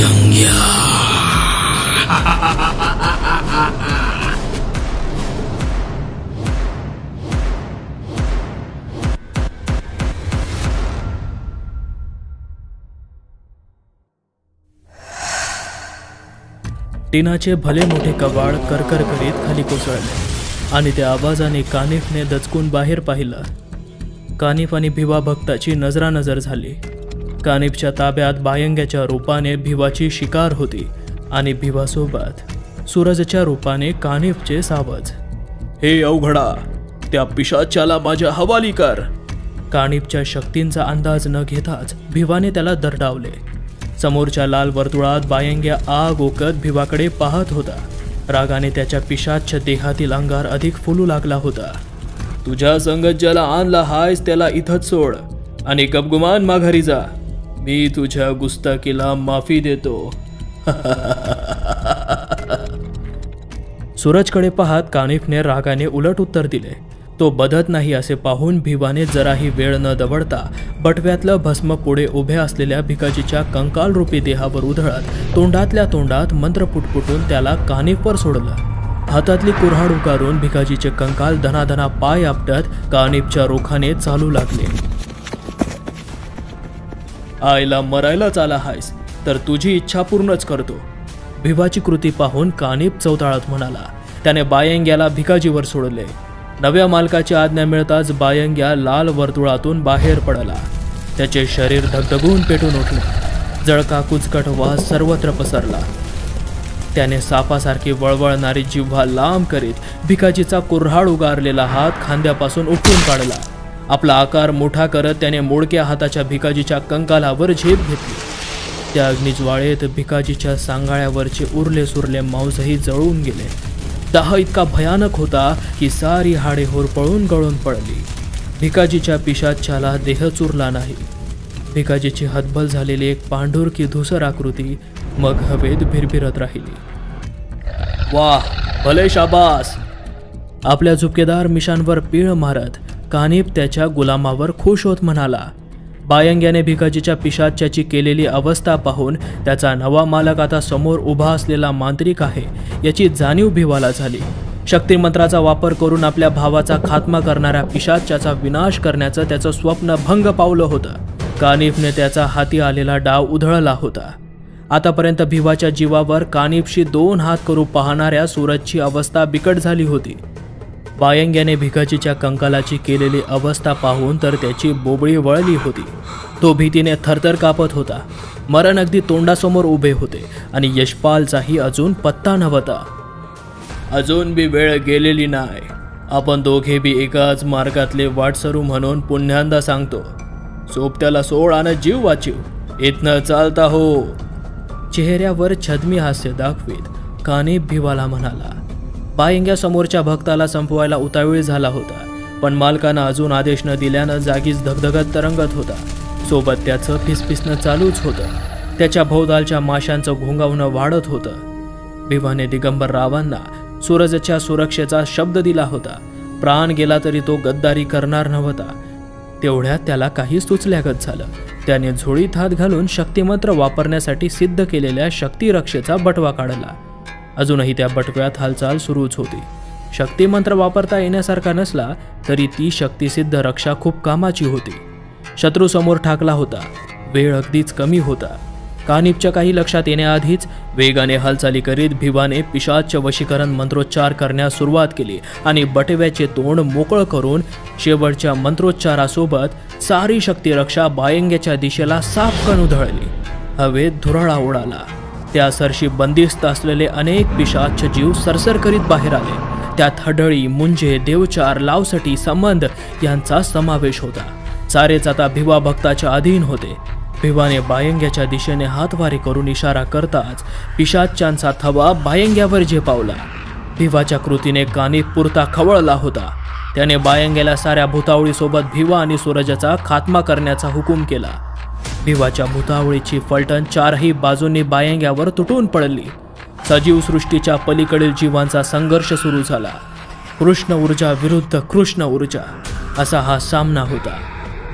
बायंग्या। टिनाचे भले मोठे कवाड करकर करीत खाली कोसळले आणि त्या आवाजाने कानिफने दचकून बाहेर पाहिलं। कानिफ आणि भिवा भक्ताची नजरानजर झाली। कानिफच्या ताब्यात बायंग्याच्या रूपाने भिवाची शिकार होती आणि भिवासोबत सूरजच्या रूपाने कानिफचे सावज। हे अवघडा, त्या पिशाच्याला माझ्या हवाली कर। कानिफच्या शक्तींचा अंदाज न घेताच भिवाने त्याला दरडावले। समोरच्या लाल वर्तुळात बायंग्या आग ओकत भिवाकडे पाहत होता। रागाने त्याच्या पिशाच्य देहातील अंगार अधिक फुलू लागला होता। तुझ्या संगत ज्याला आणला हायस त्याला इथंच सोड आणि गपगुमान माघारी जा। मी तुझ्या गुस्ताखीला माफी देतो। सूरजकडे पाहत कानिफने रागाने उलट उत्तर दिले। तो बदत नाही असे पाहून भिवाने जराही वेळ न दवडता बटव्यातलं भस्म पुढे उभे असलेल्या भिकाजीच्या कंकाल रूपी देहावर उधळत तोंडातल्या तोंडात मंत्र पुटपुटून त्याला कानिफवर सोडलं। हातातली कुऱ्हाड उगारून भिकाजीचे कंकाल धनाधना पाय आपटत कानिफच्या रोखाने चालू लागले। आईला मरायलाच आला हायस तर तुझी इच्छा पूर्णच करतो। भिवाची कृती पाहून कानिफ चौताळत म्हणाला। त्याने बायंग्याला भिकाजीवर सोडले। नव्या मालकाची आज्ञा मिळताच बायंग्या लाल वर्तुळातून बाहेर पडला। त्याचे शरीर धगधगून पेटून उठले। जळका कुचकट वास सर्वत्र पसरला। त्याने सापासारखी वळवळणारी जिव्हा लांब करीत भिकाजीचा कुऱ्हाड उगारलेला हात खांद्यापासून उपटून काढला। आपला आकार मोठा करत त्याने मोडक्या हाताच्या भिकाजीच्या कंकालावर झेप घेतली। त्या अग्निज्वाळेत भिकाजीच्या सांगाळ्यावरचे उरले सुरले मांसही जळून गेले। दाह इतका भयानक होता की सारी हाडे होरपळून गळून पडली। भिकाजीच्या पिशाच्याला देह चुरला नाही। भिकाजीची हतबल झालेली एक पांढुरकी धुसर आकृती मग हवेत भिरभिरत राहिली। वाह, भले शाबास। आपल्या झुपकेदार मिशांवर पीळ मारत कानिफ त्याच्या गुलामावर खुश होत म्हणाला। बायंग्याने भिकाजीच्या पिशाच्याची केलेली अवस्था पाहून त्याचा नवा मालक आता समोर उभा असलेला मांत्रिक आहे याची जाणीव भिवाला झाली। शक्तिमंत्राचा वापर करून आपल्या भावाचा खात्मा करणाऱ्या पिशाच्याचा विनाश करण्याचं त्याचं स्वप्न भंग पावलं होतं। कानिफने त्याचा हाती आलेला डाव उधळला होता। आतापर्यंत भिवाच्या जीवावर कानिफशी 2 हात करू पाहणाऱ्या सूरजची अवस्था बिकट झाली होती। बायंग्याने भिकाजीच्या कंकालाची केलेली अवस्था पाहून तर त्याची बोबळी वळली होती। तो भीतीने थरथर कापत होता। मरण अगदी तोंडासमोर उभे होते आणि यशपालचाही अजून पत्ता नव्हता। अजून बी वेळ गेलेली नाही। आपण दोघे बी एकाच मार्गातले वाटसरू म्हणून पुन्ह्यांदा सांगतो, सोबत्याला सोड आणि जीव वाचीव। इथनं चालता हो। चेहऱ्यावर छद्मी हास्य दाखवीत कानिफ भिवाला म्हणाला। बायंग्या समोरच्या भक्ताला संपवायला उतावीळ झाला होता, पण मालकानं अजून आदेश न दिल्यानं जागीच धगधगत तरंगत होता। सोबत त्याचं फिसफिसणं चालूच होतं। त्याच्या भोवतालच्या माशांचं घोंगावणं वाढत होतं। भिवाने दिगंबर रावांना सूरजच्या सुरक्षेचा शब्द दिला होता। प्राण गेला तरी तो गद्दारी करणार नव्हता। तेवढ्यात त्याला काही सुचल्यागत झालं। त्याने झोळीत हात घालून शक्तिमंत्र वापरण्यासाठी सिद्ध केलेल्या शक्तिरक्षेचा बटवा काढला। अजूनही त्या बटव्यात हालचाल सुरूच होती। शक्तिमंत्र वापरता येण्यासारखा नसला तरी ती शक्तिसिद्ध रक्षा खूप कामाची होती। शत्रू समोर ठाकला होता। वेळ अगदीच कमी होता। कानिफच्या काही लक्षात येण्याआधीच वेगाने हालचाली करीत भिवाने पिशाच्य वशीकरण मंत्रोच्चार करण्यास सुरुवात केली आणि बटव्याचे तोंड मोकळं करून शेवटच्या मंत्रोच्चारासोबत सारी शक्तिरक्षा बायंग्याच्या दिशेला सापकन उधळली। हवेत धुराळा उडाला। त्या सरशी बंदिस्त असलेले अनेक पिशाच्य जीव सरसर करीत बाहेर आले। त्यात हडळी, मुंजे, देवचार, लावसटी, संबंध यांचा समावेश होता। सारेच आता भिवा भक्ताच्या अधीन होते। भिवाने बायंग्याच्या दिशेने हातवारे करून इशारा करताच पिशाच्यांचा थवा बायंग्यावर झेपावला। भिवाच्या कृतीने कानिफ पुरता खवळला होता। त्याने बायंग्याला साऱ्या भूतावळीसोबत भिवा आणि सूरजचा खात्मा करण्याचा हुकूम केला। भिवाच्या भूतावळीची फलटण 4ही बाजूंनी बायंग्यावर तुटून पडली। सजीव सृष्टीच्या पलीकडील जीवांचा संघर्ष सुरू झाला। कृष्ण ऊर्जा विरुद्ध कृष्ण ऊर्जा असा हा सामना होता।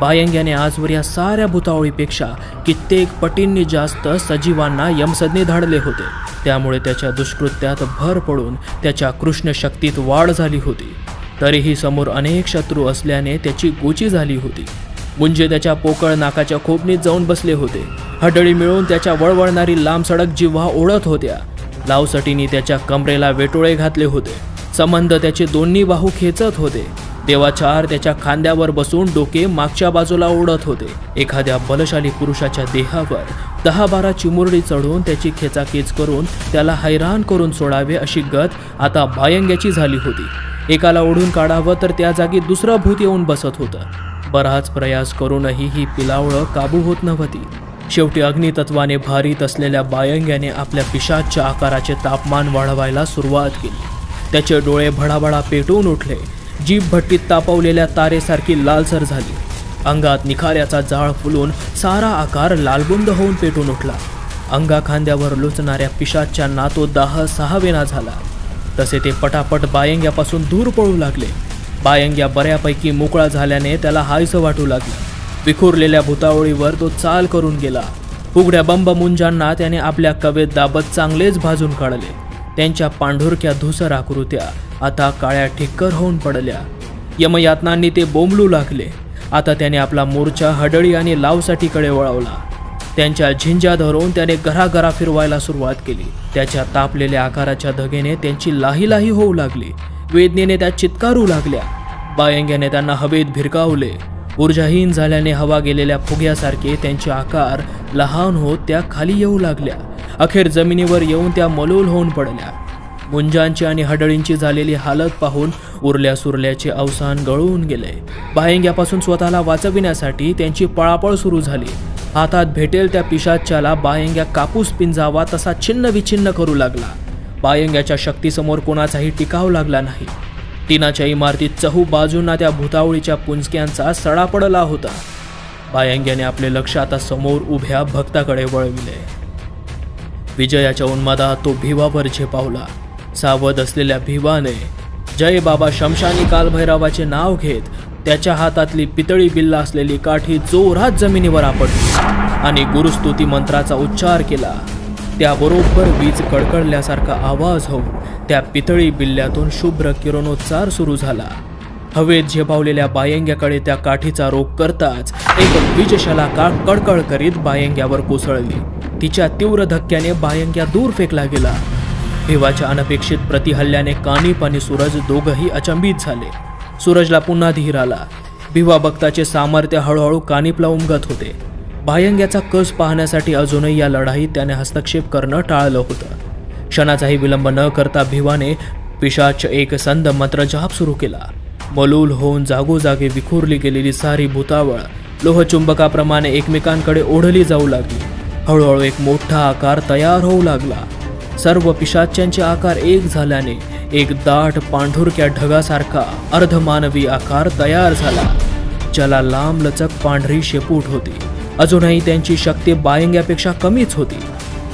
बायंग्याने आजवर या साऱ्या भुतावळीपेक्षा कित्येक पटींनी जास्त सजीवांना यमसदनी धाडले होते. त्यामुळे त्याच्या दुष्कृत्यात भर पडून त्याच्या कृष्ण शक्तीत वाढ झाली होती. तरीही समोर अनेक शत्रू असल्याने त्याची गोची झाली होती. मुंजे त्याच्या पोकळ नाकाच्या खोबणीत जाऊन बसले होते. हडळी मिळून त्याच्या वळवळणारी लांब सडक जिव्हा ओढत होत्या. लावसटीने त्याच्या कमरेला वेटोळे घातले होते. संबंध त्याचे दोन्ही बाहू खेचत होते. देवाचार त्याच्या खांद्यावर बसून डोके मागच्या बाजूला ओढत होते. एखाद्या बलशाली पुरुषाच्या देहावर 10-12 चिमुरडी चढून त्याची खेचाखेच करून त्याला हैराण करून सोडावे अशी गत आता बायंग्याची झाली होती. एकाला ओढून काढावं तर त्या जागी दुसरं भूत येऊन बसत होतं. बराच प्रयास करूनही ही पिलावळं काबू होत नव्हती. शेवटी अग्नितत्वाने भारीत असलेल्या बायंग्याने आपल्या पिशाच्या आकाराचे तापमान वाढवायला सुरुवात केली. त्याचे डोळे भडाभडा पेटून उठले. जीभ भट्टीत तापवलेल्या तारेसारखी लालसर झाली. अंगात निखाऱ्याचा जाळ फुलून सारा आकार लालबुंद होऊन पेटून उठला. अंगा खांद्यावर लुचणाऱ्या पिशाच्यांना तो दाह सहावेना झाला. तसे ते पटापट बायंग्यापासून दूर पळू लागले. बायंग्या बऱ्यापैकी मोकळा झाल्याने त्याला हायसं वाटू लागलं. विखुरलेल्या भुतावळीवर तो चाल करून गेला. उघड्या बंब मुंजांना त्याने आपल्या कवेत दाबत चांगलेच भाजून काढले. त्यांच्या पांढुरक्या धुसर आकृत्या आता काळ्या ठिक्कर होऊन पडल्या. यमयातनांनी ते बोंबलू लागले. आता त्याने आपला मोर्चा हडळी आणि लावसाटीकडे वळवला. त्यांच्या झिंज्या धरून त्याने घराघरा फिरवायला सुरुवात केली. त्याच्या तापलेल्या आकाराच्या धगेने त्यांची लाही होऊ लागली. वेदनेने त्या चित्कारू लागल्या. बायंग्याने त्यांना हवेत भिरकावले. ऊर्जाहीन झाल्याने हवा गेलेल्या फुग्यासारखे त्यांचे आकार लहान होत त्या खाली येऊ लागल्या. अखेर जमिनीवर येऊन त्या मलूल होऊन पडल्या. मुंजांची आणि हडळींची झालेली हालत पाहून उरल्या सुरल्याचे अवसान गळून गेले. बायंग्यापासून स्वतःला वाचविण्यासाठी त्यांची पळापळ सुरू झाली. हातात भेटेल त्या पिशाच्याला बायंग्या कापूस पिंजावा तसा छिन्न विछिन्न करू लागला. बायंग्याच्या शक्तीसमोर कोणाचाही टिकाव लागला नाही. टिनाच्या इमारतीत चहू बाजूंना त्या भुतावळीच्या पुंजक्यांचा सडा पडला होता. बायंग्याने आपले लक्ष आता समोर उभ्या भक्ताकडे वळविले. विजयाच्या उन्मादात तो भिवावर झेपावला. सावध असलेल्या भिवाने जय बाबा शमशानी कालभैरवाचे नाव घेत त्याच्या हातातली पितळी बिल्ला असलेली काठी जोरात जमिनीवर आपटली आणि गुरुस्तुती मंत्राचा उच्चार केला. त्याबरोबर वीज कडकडल्यासारखा आवाज होऊन त्या पितळी बिल्ल्यातून शुभ्र किरणोत्सार सुरू झाला. हवेत झेपावलेल्या बायंग्याकडे त्या काठीचा रोग करताच एक वीजशलाका कडकड करीत बायंग्यावर कोसळली. तिच्या तीव्र धक्क्याने बायंग्या दूर फेकला गेला. भिवाच्या अनपेक्षित प्रतिहल्ल्याने कानिप आणि सूरज दोघंही अचंबित झाले. सूरजला पुन्हा धीर आला. भिवा भक्ताचे सामर्थ्य हळूहळू कानिपला उमगत होते. बायंग्याचा कस पाहण्यासाठी अजूनही या लढाईत त्याने हस्तक्षेप करणं टाळलं होतं. क्षणाचाही विलंब न करता भिवाने पिशाच एक संद मंत्र जाप सुरू केला. मलूल होऊन जागोजागी विखुरली गेलेली सारी भूतावळ लोहचुंबकाप्रमाणे एकमेकांकडे ओढली जाऊ लागली. हळूहळू एक मोठा आकार तयार होऊ लागला. सर्व पिशाच्यांचे आकार एक झाल्याने एक दाट पांढुरक्या ढगासारखा अर्धमानवी आकार तयार झाला, ज्याला लांब लचक पांढरी शेपूट होती. अजूनही त्यांची शक्ती बायंग्यापेक्षा कमीच होती.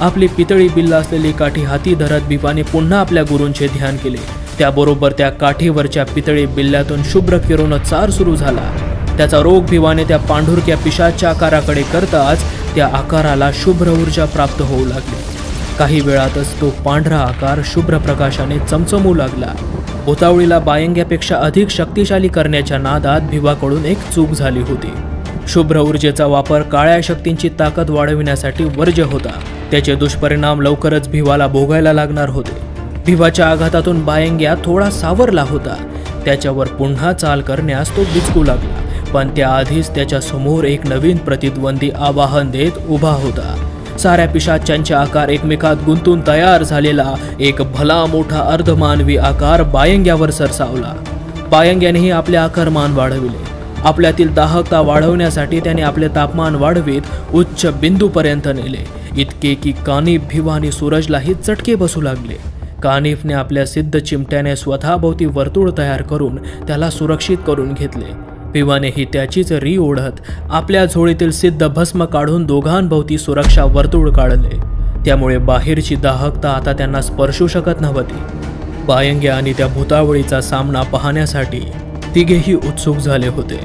आपली पितळी बिल्ला असलेली काठी हाती धरत भिवाने पुन्हा आपल्या गुरूंचे ध्यान केले. त्याबरोबर त्या काठीवरच्या पितळी बिल्ल्यातून शुभ्र किरणोत्सार सुरू झाला. त्याचा रोग भिवाने त्या पांढुरक्या पिशाच्या आकाराकडे करताच त्या आकाराला शुभ्र ऊर्जा प्राप्त होऊ लागली. काही वेळातच तो पांढरा आकार शुभ्र प्रकाशाने चमचमू लागला. भुतावळीला बायंग्यापेक्षा अधिक शक्तिशाली करण्याच्या नादात भिवाकडून एक चूक झाली होती. शुभ्र ऊर्जेचा वापर काळ्या शक्तींची ताकद वाढविण्यासाठी वर्ज्य होता. त्याचे दुष्परिणाम लवकरच भिवाला भोगायला लागणार होते. भिवाच्या आघातातून बायंग्या थोडा सावरला होता. त्याच्यावर पुन्हा चाल करण्यास तो बिचकू लागला. पण त्याआधीच त्याच्या समोर एक नवीन प्रतिद्वंदी आवाहन देत उभा होता. साऱ्या पिशाच्यांचे आकार एकमेकात गुंतून तयार झालेला एक भला मोठा अर्धमानवी आकार बायंग्यावर सरसावला. बायंग्यानेही आपले आकारमान वाढविले. आपल्यातील दाहकता वाढवण्यासाठी त्याने आपले तापमान वाढवीत उच्च बिंदूपर्यंत नेले. इतके की कानिफ भिवा आणि सूरजलाही चटके बसू लागले. कानिफने आपल्या सिद्ध चिमट्याने स्वतःभोवती वर्तुळ तयार करून त्याला सुरक्षित करून घेतले. भिवानेही त्याचीच री ओढत आपल्या झोळीतील सिद्ध भस्म काढून दोघांभोवती सुरक्षा वर्तुळ काढले. त्यामुळे बाहेरची दाहकता आता त्यांना स्पर्शू शकत नव्हती. बायंग्या आणि त्या भूतावळीचा सामना पाहण्यासाठी तिघेही उत्सुक झाले होते.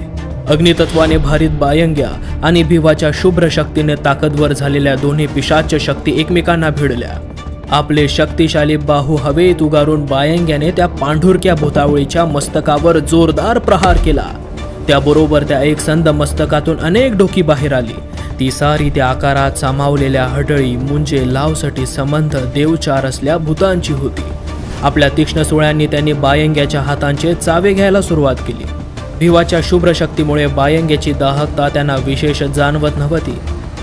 अग्नितत्वाने भारित बायंग्या आणि भिवाच्या शुभ्र शक्तीने ताकदवर झालेल्या दोन्ही पिशाच शक्ती एकमेकांना भिडल्या. आपले शक्तिशाली बाहू हवेत उगारून बायंग्याने त्या पांढुरक्या भुतावळीच्या मस्तकावर जोरदार प्रहार केला. त्याबरोबर त्या एकसंध मस्तकातून अनेक डोकी बाहेर आली. ती सारी त्या आकारात सामावलेल्या हडळी, मुंजे, लावसटी, संबंध, देवचार असल्या भूतांची होती. आपल्या तीक्ष्ण सुळ्यांनी त्यांनी बायंग्याच्या हातांचे चावे घ्यायला सुरुवात केली. भिवाच्या शुभ्र शक्तीमुळे बायंग्याची दाहकता त्यांना विशेष जाणवत नव्हती.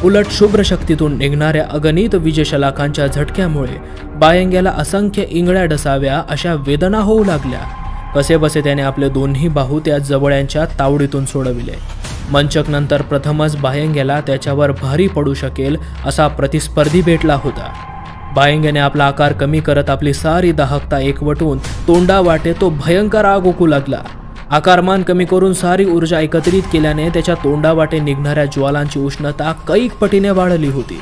उलट शुभ्र शक्तीतून निघणाऱ्या अगणित विजशलाखांच्या झटक्यामुळे बायंग्याला असंख्य इंगळ्या डसाव्या अशा वेदना होऊ लागल्या. कसेबसे त्याने आपले दोन्ही बाहू त्या जवळ्यांच्या तावडीतून सोडविले. मंचक नंतर प्रथमच बायंग्याला त्याच्यावर भारी पडू शकेल असा प्रतिस्पर्धी भेटला होता. बायंग्याने आपला आकार कमी करत आपली सारी दाहकता एकवटून तोंडावाटे तो भयंकर आग ओकू लागला. आकारमान कमी करून सारी ऊर्जा एकत्रित केल्याने त्याच्या तोंडावाटे निघणाऱ्या ज्वालांची उष्णता कैक पटीने वाढली होती.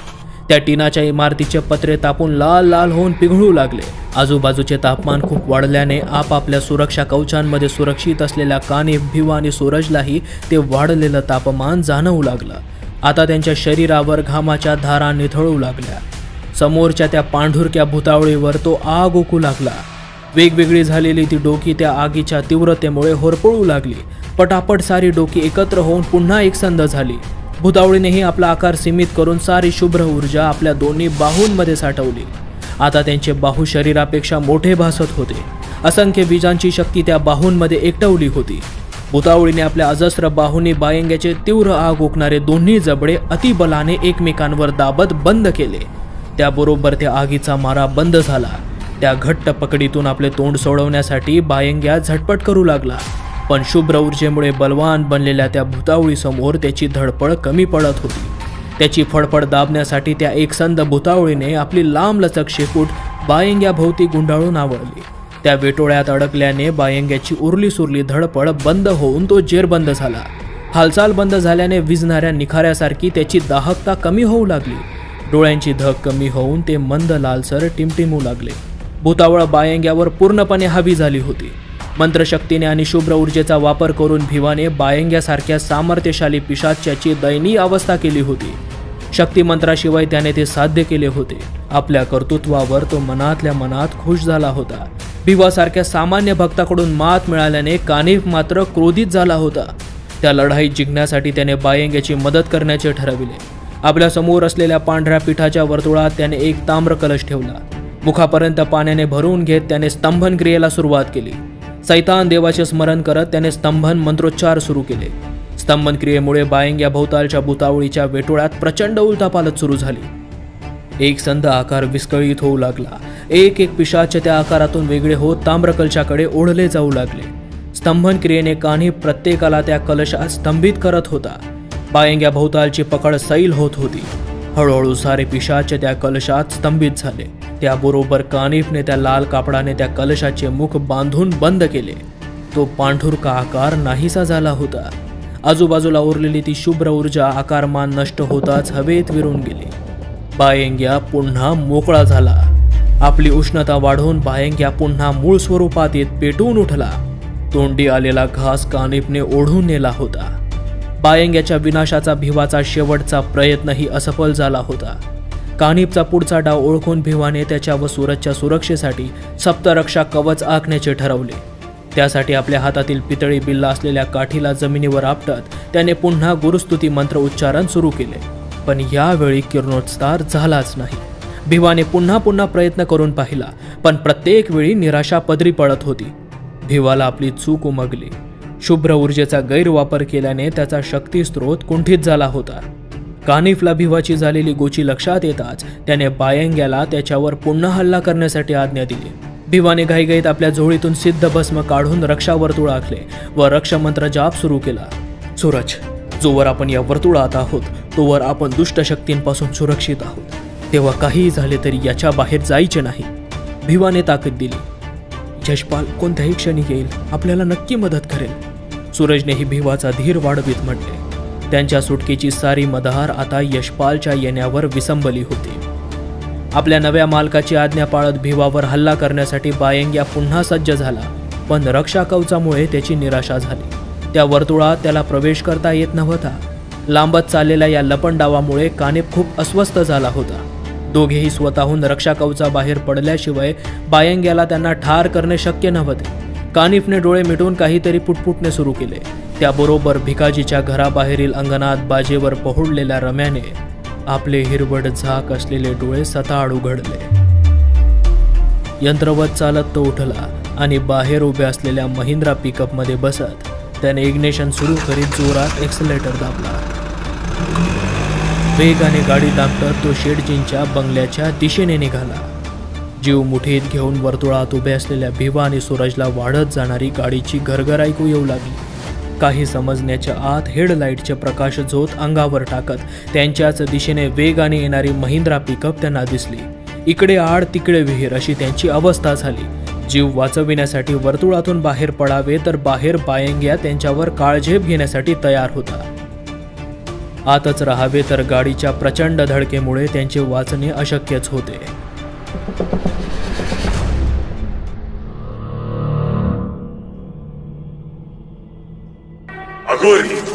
त्या टिनाच्या इमारतीचे पत्रे तापून लाल लाल होऊन पिघळू लागले. आजूबाजूचे तापमान खूप वाढल्याने आपापल्या सुरक्षा कवचांमध्ये सुरक्षित असलेल्या कानिफ, भिवा आणि सूरजलाही ते वाढलेलं तापमान जाणवू लागलं. आता त्यांच्या शरीरावर घामाच्या धारा निथळू लागल्या. समोरच्या त्या पांढुरक्या भुतावळीवर तो आग ओकू लागला. वेगवेगळी झालेली ती डोकी त्या आगीच्या तीव्रतेमुळे होरपळू लागली. पटापट सारी डोकी एकत्र होऊन पुन्हा एकसंध झाली. भुतावळीनेही आपला आकार सीमित करून सारी शुभ्र ऊर्जा आपल्या दोन्ही बाहूंमध्ये साठवली. आता त्यांचे बाहू शरीरापेक्षा मोठे भासत होते. असंख्य बीजांची शक्ती त्या बाहूंमध्ये एकटवली होती. भुतावळीने आपल्या अजस्र बाहूंनी बायंग्याचे तीव्र आग ओकणारे दोन्ही जबडे अतिबलाने एकमेकांवर दाबत बंद केले. त्याबरोबर त्या आगीचा मारा बंद झाला. त्या घट्ट पकडीतून आपले तोंड सोडवण्यासाठी बायंग्या झटपट करू लागला. पण शुभ्र ऊर्जेमुळे बलवान बनलेल्या त्या भुतावळीसमोर त्याची धडपड कमी पडत होती. त्याची फडफड दाबण्यासाठी त्या एकसंध भुतावळीने आपली लांबलचक शेपूट बायंग्याभोवती गुंडाळून आवळली. त्या वेटोळ्यात अडकल्याने बायंग्याची उरली सुरली धडपड बंद होऊन तो जेरबंद झाला. हालचाल बंद झाल्याने विझणाऱ्या निखाऱ्यासारखी त्याची दाहकता कमी होऊ लागली. डोळ्यांची धग कमी होऊन ते मंद लालसर टिमटिमू लागले. भुतावळ बायंग्यावर पूर्णपणे हावी झाली होती. मंत्रशक्तीने आणि शुभ्र ऊर्जेचा वापर करून भिवाने बायंग्यासारख्या सामर्थ्यशाली पिशाच्याची दयनीय अवस्था केली होती. शक्तिमंत्राशिवाय त्याने ते साध्य केले होते. आपल्या कर्तृत्वावर तो मनातल्या मनात खुश झाला होता. भिवासारख्या सामान्य भक्ताकडून मात मिळाल्याने कानिफ मात्र क्रोधित झाला होता. त्या लढाईत जिंकण्यासाठी त्याने बायंग्याची मदत करण्याचे ठरविले. आपल्या समोर असलेल्या पांढऱ्या पिठाच्या वर्तुळात त्याने एक ताम्र कलश ठेवला. मुखापर्यंत पाण्याने भरून घेत त्याने स्तंभन क्रियेला सुरुवात केली. सैतान देवाचे स्मरण करत त्याने स्तंभन मंत्रोच्चार सुरू केले. स्तंभन क्रियेमुळे बायंग्या भोवतालच्या भुतावळीच्या वेटोळ्यात प्रचंड उलथापालथ सुरू झाली. एक संध आकार विस्कळीत होऊ लागला. एक एक पिशाच त्या आकारातून वेगळे होत ताम्रकलशाकडे ओढले जाऊ लागले. स्तंभन क्रियेने कानिफ प्रत्येकाला त्या कलशात स्तंभित करत होता. बायंग्या भोवतालची पकड सैल होत होती. हळूहळू सारे पिशाच त्या कलशात स्तंभित झाले. त्याबरोबर कानिफने त्या लाल कापडाने त्या कलशाचे मुख बांधून बंद केले. तो पांढुरका आकार नाहीसा झाला होता. आजूबाजूला उरलेली ती शुभ्र ऊर्जा आकारमान नष्ट होताच हवेत विरून गेली. बायंग्या पुन्हा मोकळा झाला. आपली उष्णता वाढवून बायंग्या पुन्हा मूळ स्वरूपात येत पेटून उठला. तोंडी आलेला घास कानिफने ओढून नेला होता. बायंग्याच्या विनाशाचा भिवाचा शेवटचा प्रयत्नही असफल झाला होता. कानिफचा पुढचा डाव ओळखून भिवाने त्याच्या व सूरजच्या सुरक्षेसाठी सप्तरक्षा कवच आखण्याचे ठरवले. त्यासाठी आपल्या हातातील पितळी बिल्ला असलेल्या काठीला जमिनीवर आपटत त्याने पुन्हा गुरुस्तुती मंत्र उच्चारण सुरू केले. पण यावेळी किरणोत्सार झालाच नाही. भिवाने पुन्हा पुन्हा प्रयत्न करून पाहिला, पण प्रत्येक वेळी निराशा पदरी पडत होती. भिवाला आपली चूक उमगली. शुभ्र ऊर्जेचा गैरवापर केल्याने त्याचा शक्तिस्त्रोत कुंठित झाला होता. कानिफला भिवाची झालेली गोची लक्षात येताच त्याने बायंग्याला त्याच्यावर पुन्हा हल्ला करण्यासाठी आज्ञा दिली. भिवाने घाईघाईत आपल्या झोळीतून सिद्ध भस्म काढून रक्षावर्तुळ आखले व रक्षमंत्र जाप सुरू केला. सूरज, जोवर आपण या वर्तुळात आहोत तोवर आपण दुष्ट शक्तींपासून सुरक्षित आहोत. तेव्हा काहीही झाले तरी याच्या बाहेर जायचे नाही. भिवाने ताकीद दिली. यशपाल कोणत्याही क्षणी येईल, आपल्याला नक्की मदत करेल. सूरजनेही भिवाचा धीर वाढवित म्हटले. त्यांच्या सुटकेची सारी मदार आता यशपालच्या येण्यावर विसंबली होती. आपल्या नव्या मालकाची आज्ञा पाळत भिवावर हल्ला करण्यासाठी बायंग्या पुन्हा सज्ज झाला, पण रक्षा कवचामुळे त्याची निराशा झाली. त्या वर्तुळात त्याला प्रवेश करता येत नव्हता. लांबत चाललेल्या या लपंडावामुळे कानिफ खूप अस्वस्थ झाला होता. दोघेही स्वतःहून रक्षाकवचाबाहेर पडल्याशिवाय बायंग्याला त्यांना ठार करणे शक्य नव्हते. कानिफने डोळे मिटून काहीतरी पुटपुटणे सुरू केले. त्याबरोबर भिकाजीच्या घराबाहेरील अंगणात बाजेवर पहुडलेल्या रम्याने आपले हिरवट झाक असलेले डोळे सताड उघडले. यंत्रवत चालत तो उठला आणि बाहेर उभ्या असलेल्या महिंद्रा पिकअपमध्ये बसत त्याने इग्निशन सुरू करीत जोरात एक्सलेटर दाबला. वेगाने गाडी दाबत तो शेटजींच्या बंगल्याच्या दिशेने निघाला. जीव मुठीत घेऊन वर्तुळात उभे असलेल्या भिवा आणि सूरजला वाढत जाणारी गाडीची घरघर ऐकू येऊ लागली. काही समजण्याच्या आत हेडलाईटचे प्रकाश झोत अंगावर टाकत त्यांच्याच दिशेने वेगाने येणारी महिंद्रा पिकअप त्यांना दिसली. इकडे आड तिकडे विहीर अशी त्यांची अवस्था झाली. जीव वाचविण्यासाठी वर्तुळातून बाहेर पडावे तर बाहेर बायंग्या त्यांच्यावर काळझेप घेण्यासाठी तयार होता. आतच राहावे तर गाडीच्या प्रचंड धडकेमुळे त्यांचे वाचणे अशक्यच होते. अघोरी